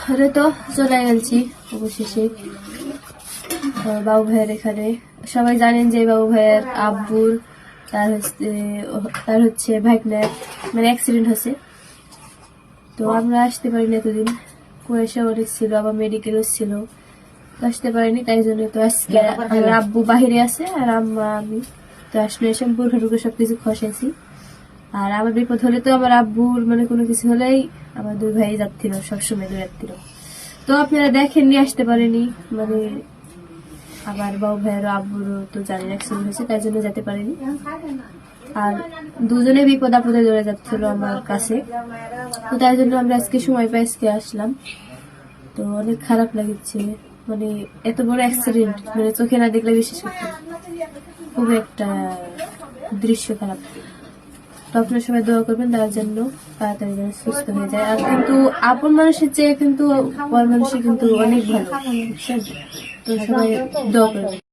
ঘরে তো চলে গেছি অবশেষে বাবু ভাইয়ের এখানে। সবাই জানেন যে বাবু ভাইয়ের আব্বুর তার হচ্ছে ভাইকনার মানে অ্যাক্সিডেন্ট হয়েছে। তো আমরা আসতে পারিনি এতদিন, কুয়াশা অনেক ছিল, আবার মেডিকেলও ছিল, আসতে পারিনি। তাই জন্য তো আজকে আমার আব্বু বাহিরে আছে আর আম্মা আমি তো আসলে সম্পর্ক ঢুকে সবকিছু খসাইছি। আর আমার বিপদ হলে তো আমার আব্বুর মানে কোনো কিছু হলেই আমার দুই ভাই যাচ্ছিল, সবসময় দুই যাচ্ছিল। তো আপনারা দেখেন নিয়ে আসতে পারেনি, মানে আবার বাবু ভাইয়ের আব্বুরও তো জানেন অ্যাক্সিডেন্ট হয়েছে, তাই জন্য যেতে পারেনি। আর দুজনে বিপদ আপদে ধরে যাচ্ছিল আমার কাছে, তো তাই জন্য আমরা আজকে সময় পাই আজকে আসলাম। তো অনেক খারাপ লাগছে, মানে এত বড় অ্যাক্সিডেন্ট মানে চোখে না দেখলে বিশ্বাস করতে না। খুবই একটা দৃশ্য খারাপ। তো আপনার সবাই দোয়া করবেন তার জন্য, তাড়াতাড়ি যেন সুস্থ হয়ে যায়। আর কিন্তু আপন মানুষের চেয়ে কিন্তু পর মানুষই কিন্তু অনেক ভালো, বুঝছেন? তো সবাই দোয়া করবেন।